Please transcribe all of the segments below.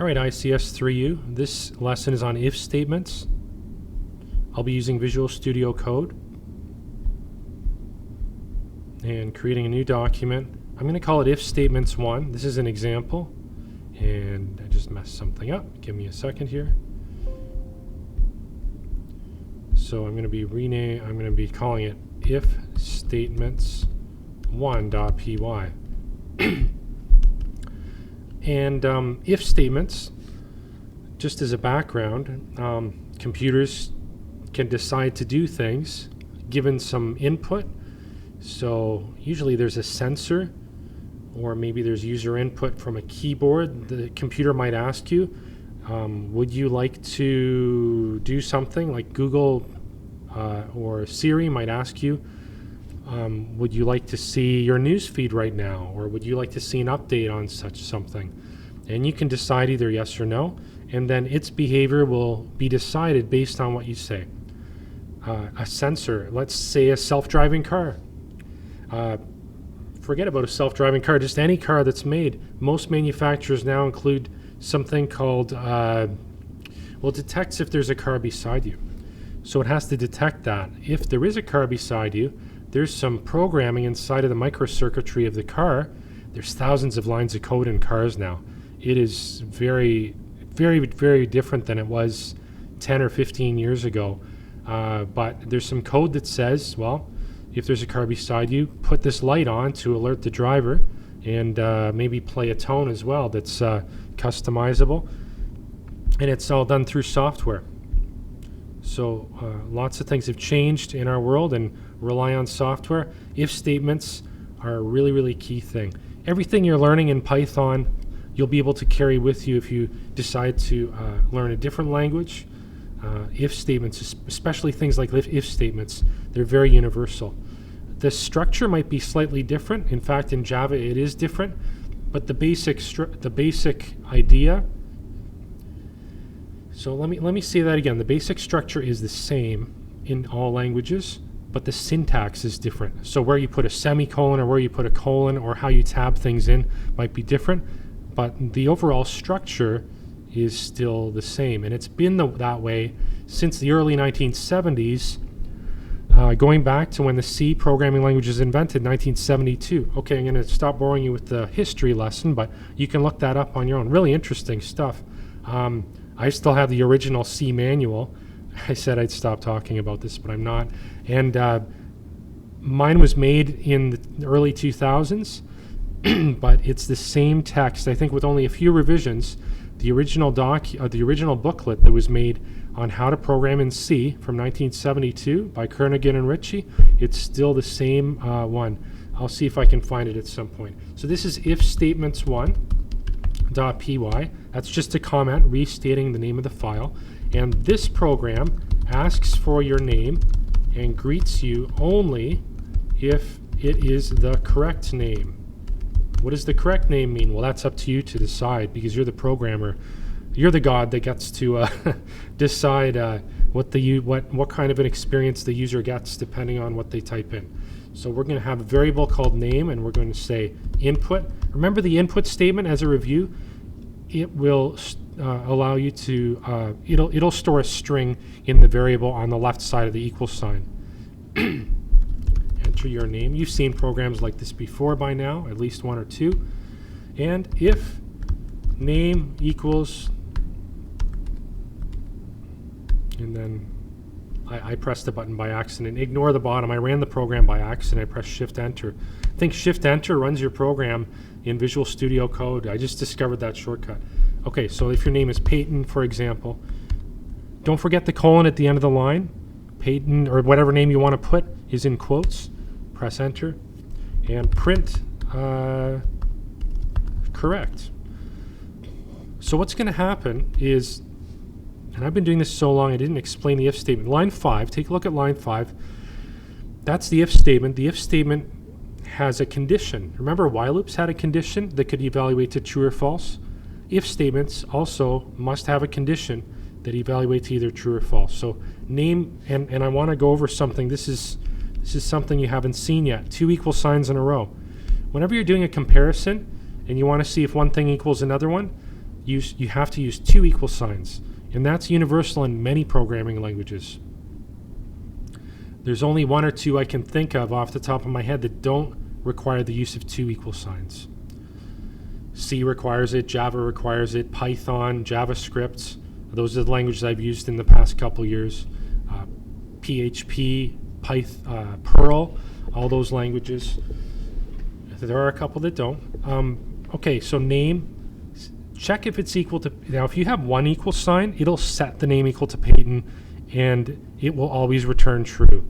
All right, ICS3U. This lesson is on if statements. I'll be using Visual Studio Code and creating a new document. I'm going to call it if statements 1. This is an example, and I just messed something up. Give me a second here. So I'm going to be calling it if statements 1.py. And if statements, just as a background, computers can decide to do things given some input. So usually there's a sensor, or maybe there's user input from a keyboard. The computer might ask you, would you like to do something? Like Google or Siri might ask you, would you like to see your news feed right now, or would you like to see an update on such something? And you can decide either yes or no, and then its behavior will be decided based on what you say. A sensor, let's say a self-driving car. Forget about a self-driving car, just any car that's made. Most manufacturers now include something called, detects if there's a car beside you. So it has to detect that. If there is a car beside you, there's some programming inside of the microcircuitry of the car. There's thousands of lines of code in cars now. It is very, very, very different than it was 10 or 15 years ago. But there's some code that says, well, if there's a car beside you, put this light on to alert the driver, and maybe play a tone as well that's customizable. And it's all done through software. So lots of things have changed in our world and rely on software. If statements are a really, really key thing. Everything you're learning in Python, you'll be able to carry with you if you decide to learn a different language. If statements, especially things like if statements, they're very universal. The structure might be slightly different. In fact, in Java it is different, but the basic idea. So let me say that again. The basic structure is the same in all languages, but the syntax is different. So where you put a semicolon or where you put a colon or how you tab things in might be different, but the overall structure is still the same. And it's been that way since the early 1970s, going back to when the C programming language was invented in 1972. Okay, I'm going to stop boring you with the history lesson, but you can look that up on your own. Really interesting stuff. I still have the original C manual. I said I'd stop talking about this, but I'm not. And mine was made in the early 2000s, but it's the same text, I think with only a few revisions. The original booklet that was made on how to program in C from 1972 by Kernighan and Ritchie, it's still the same one. I'll see if I can find it at some point. So this is if statements 1.py. That's just a comment restating the name of the file. And this program asks for your name and greets you only if it is the correct name. What does the correct name mean? Well, that's up to you to decide, because you're the programmer. You're the god that gets to decide what kind of an experience the user gets depending on what they type in. So we're going to have a variable called name, and we're going to say input. Remember the input statement as a review? It will allow you to, it'll store a string in the variable on the left side of the equal sign. Enter your name. You've seen programs like this before by now, at least one or two. And if name equals, and then I pressed the button by accident. Ignore the bottom. I ran the program by accident. I pressed Shift-Enter. I think Shift-Enter runs your program in Visual Studio Code. I just discovered that shortcut. Okay, so if your name is Peyton, for example, don't forget the colon at the end of the line. Peyton, or whatever name you want to put, is in quotes. Press Enter and print correct. So what's going to happen is, and I've been doing this so long I didn't explain the if statement. Line 5, take a look at line 5. That's the if statement. The if statement has a condition. Remember, while loops had a condition that could evaluate to true or false? If statements also must have a condition that evaluates either true or false. So name, and I want to go over something. This is something you haven't seen yet. 2 equal signs in a row. Whenever you're doing a comparison and you want to see if one thing equals another one, you have to use 2 equal signs, and that's universal in many programming languages. There's only 1 or 2 I can think of off the top of my head that don't require the use of 2 equal signs. C requires it, Java requires it, Python, JavaScript. Those are the languages I've used in the past couple years. PHP, Python, Perl, all those languages. There are a couple that don't. Okay, so name. Check if it's equal to, now if you have 1 equal sign, it'll set the name equal to Peyton, and it will always return true,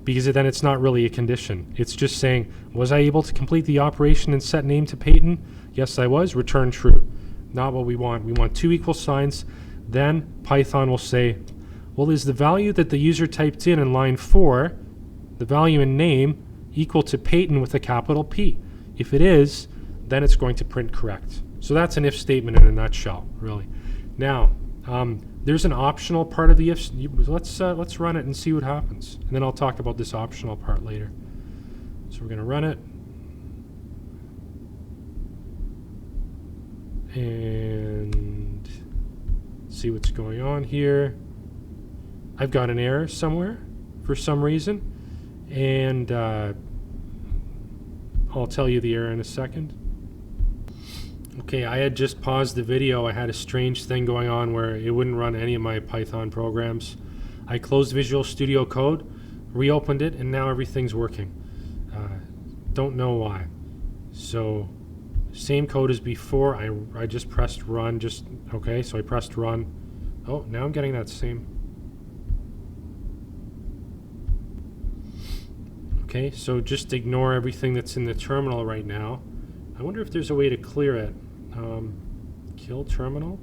because then it's not really a condition. It's just saying, was I able to complete the operation and set name to Peyton? Yes, I was. Return true. Not what we want. We want 2 equal signs. Then Python will say, well, is the value that the user typed in line 4, the value in name, equal to Peyton with a capital P? If it is, then it's going to print correct. So that's an if statement in a nutshell, really. Now, there's an optional part of the if. Let's run it and see what happens, and then I'll talk about this optional part later. So we're going to run it, and see what's going on here. I've got an error somewhere for some reason, and I'll tell you the error in a second. Okay, I had just paused the video. I had a strange thing going on where it wouldn't run any of my Python programs. I closed Visual Studio Code, reopened it, and now everything's working. Don't know why. So, same code as before. I just pressed run. Okay, so I pressed run. Oh, now I'm getting that same. Okay, so just ignore everything that's in the terminal right now. I wonder if there's a way to clear it. Kill terminal.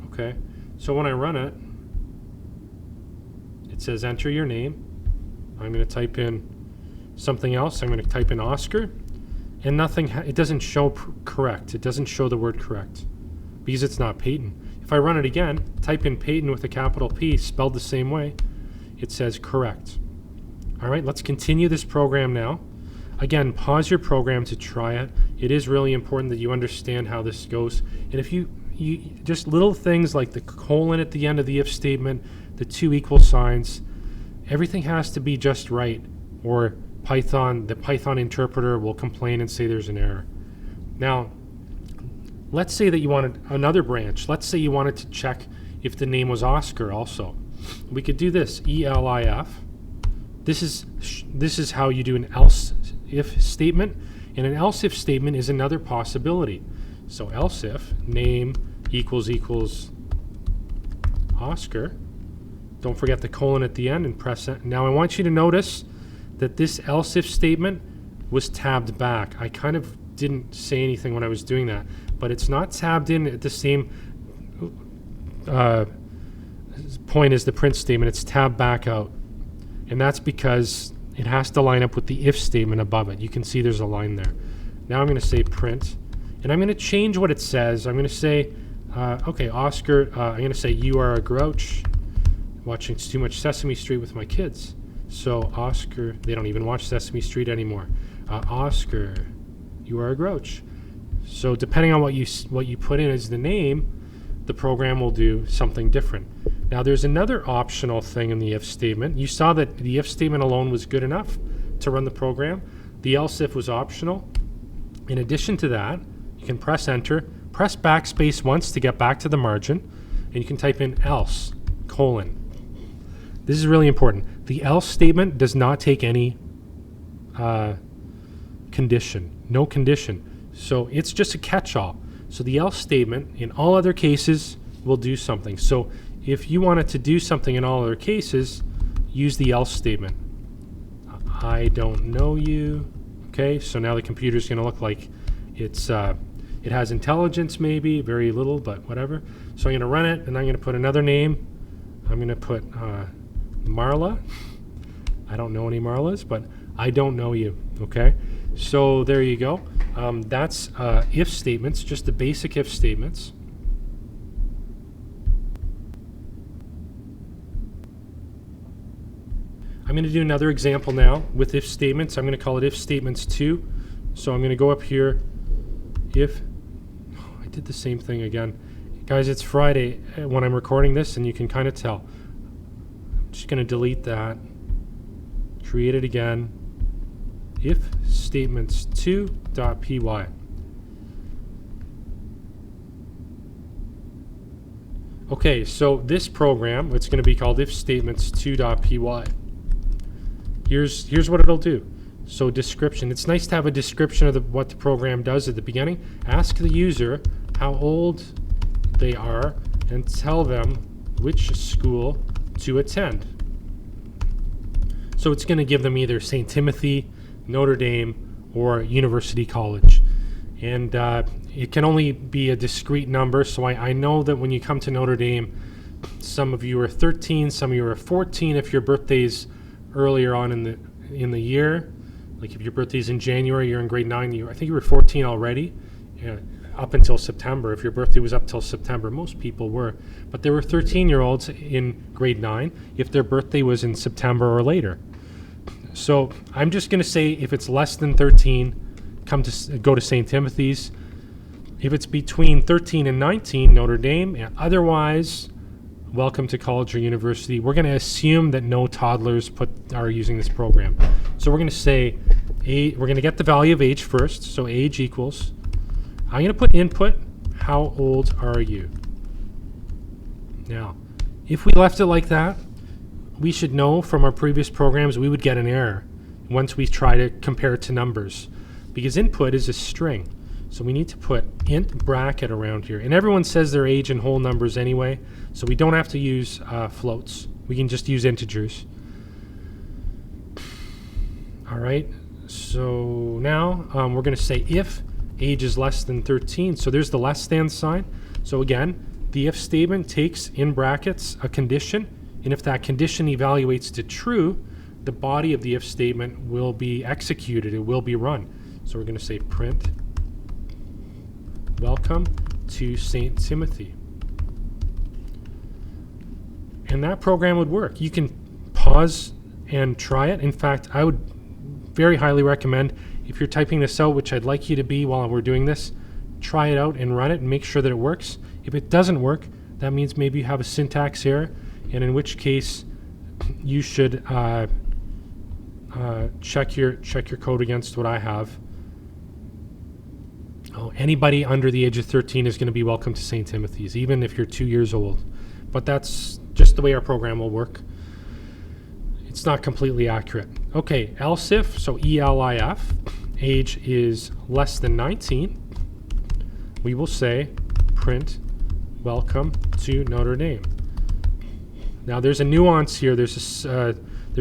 Okay, so when I run it, it says enter your name. I'm going to type in something else. I'm going to type in Oscar, and nothing. It doesn't show correct. It doesn't show the word correct because it's not Peyton. If I run it again, type in Peyton with a capital P spelled the same way, it says correct. All right, let's continue this program now. Again, pause your program to try it. It is really important that you understand how this goes. And if you just little things like the colon at the end of the if statement, the 2 equal signs, everything has to be just right, or the Python interpreter will complain and say there's an error. Now, let's say that you wanted another branch. Let's say you wanted to check if the name was Oscar also. We could do this, ELIF. This is how you do an else if statement, and an else if statement is another possibility. So else if name equals Oscar. Don't forget the colon at the end and press it. Now I want you to notice that this else if statement was tabbed back. I kind of didn't say anything when I was doing that, but it's not tabbed in at the same point as the print statement. It's tabbed back out, and that's because it has to line up with the if statement above it. You can see there's a line there. Now I'm going to say print, and I'm going to change what it says. I'm going to say, okay, Oscar, I'm going to say you are a grouch, watching too much Sesame Street with my kids. So Oscar, they don't even watch Sesame Street anymore. Oscar, you are a grouch. So depending on what you put in as the name, the program will do something different. Now there's another optional thing in the if statement. You saw that the if statement alone was good enough to run the program. The else if was optional. In addition to that, you can press enter, press backspace once to get back to the margin, and you can type in else, colon. This is really important. The else statement does not take any condition, no condition. So it's just a catch-all. So the else statement in all other cases will do something. So if you wanted to do something in all other cases, use the else statement. I don't know you. Okay, so now the computer's going to look like it has intelligence, maybe very little, but whatever. So I'm going to run it, and I'm going to put another name. I'm going to put Marla. I don't know any Marlas, but I don't know you. Okay, so there you go. That's if statements, just the basic if statements. I'm going to do another example now with if statements. I'm going to call it if statements 2. So I'm going to go up here, if, I did the same thing again. Guys, it's Friday when I'm recording this, and you can kind of tell. I'm just going to delete that. Create it again. If statements2.py. Okay, so this program, it's going to be called if statements2.py. Here's what it'll do. So description. It's nice to have a description of what the program does at the beginning. Ask the user how old they are and tell them which school to attend. So it's going to give them either St. Timothy, Notre Dame, or University College. And it can only be a discrete number, so I know that when you come to Notre Dame, some of you are 13, some of you are 14 if your birthday's earlier on in the year. Like if your birthday's in January, you're in grade 9, I think you were 14 already, up until September. If your birthday was up till September, most people were. But there were 13-year-olds in grade 9 if their birthday was in September or later. So I'm just going to say if it's less than 13, go to St. Timothy's. If it's between 13 and 19, Notre Dame, and otherwise, welcome to college or university. We're going to assume that no toddlers are using this program. So we're going to say, we're going to get the value of age first. So age equals, I'm going to put input, how old are you? Now, if we left it like that, we should know from our previous programs we would get an error once we try to compare it to numbers, because input is a string. So we need to put int bracket around here. And everyone says their age in whole numbers anyway, so we don't have to use floats. We can just use integers. All right, so now we're going to say if age is less than 13. So there's the less than sign. So again, the if statement takes in brackets a condition, and if that condition evaluates to true, the body of the if statement will be executed. It will be run. So we're going to say print welcome to St. Timothy. And that program would work. You can pause and try it. In fact, I would very highly recommend, if you're typing this out, which I'd like you to be while we're doing this, try it out and run it and make sure that it works. If it doesn't work, that means maybe you have a syntax error, and in which case you should check your code against what I have. Oh, anybody under the age of 13 is going to be welcome to St. Timothy's, even if you're 2 years old. But that's just the way our program will work. It's not completely accurate. Okay, else if, so ELIF, age is less than 19, we will say print welcome to Notre Dame. Now there's a nuance here. There's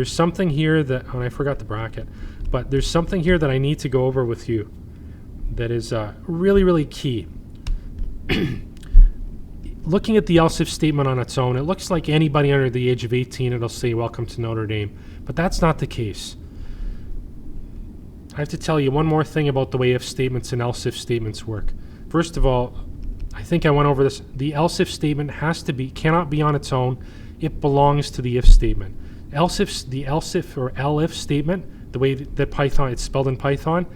something here that, I forgot the bracket, but there's something here that I need to go over with you that is really, really key. Looking at the else if statement on its own, it looks like anybody under the age of 18, it'll say welcome to Notre Dame, but that's not the case. I have to tell you one more thing about the way if statements and else if statements work. First of all, I think I went over this. The else if statement cannot be on its own. It belongs to the if statement. The else if or elif statement, the way that Python, it's spelled in Python,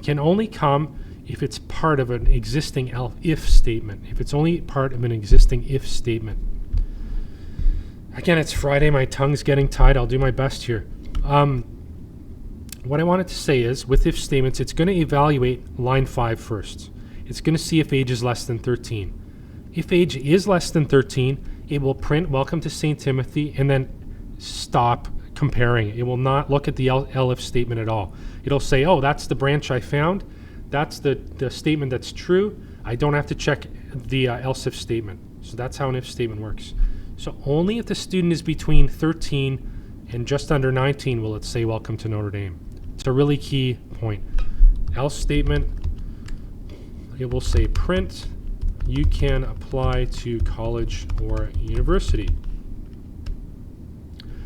can only come if it's part of an existing if statement. If it's only part of an existing if statement. Again, it's Friday. My tongue's getting tied. I'll do my best here. What I wanted to say is, with if statements, it's going to evaluate line 5 first. It's going to see if age is less than 13. If age is less than 13, it will print welcome to St. Timothy and then stop comparing. It will not look at the elif statement at all. It'll say, oh, that's the branch I found. That's the statement that's true. I don't have to check the else if statement. So that's how an if statement works. So only if the student is between 13 and just under 19 will it say welcome to Notre Dame. It's a really key point. Else statement, it will say print, you can apply to college or university.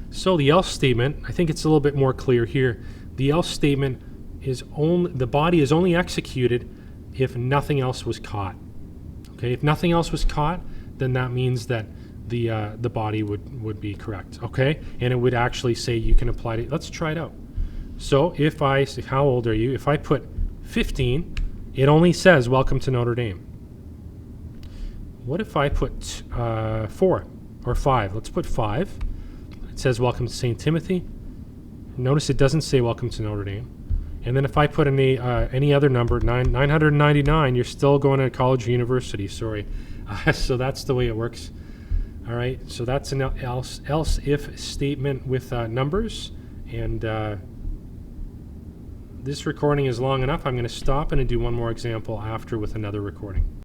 So the else statement, I think it's a little bit more clear here. The else statement is the body is only executed if nothing else was caught. Okay, if nothing else was caught, then that means that the body would be correct. Okay, and it would actually say you can apply to. Let's try it out. So if I say, how old are you? If I put 15, it only says welcome to Notre Dame. what if I put 4 or 5? Let's put 5. It says welcome to St. Timothy. Notice it doesn't say welcome to Notre Dame. And then if I put any other number, 999, you're still going to college or university. Sorry. So that's the way it works. All right. So that's an else if statement with numbers. And this recording is long enough. I'm going to stop and do one more example after with another recording.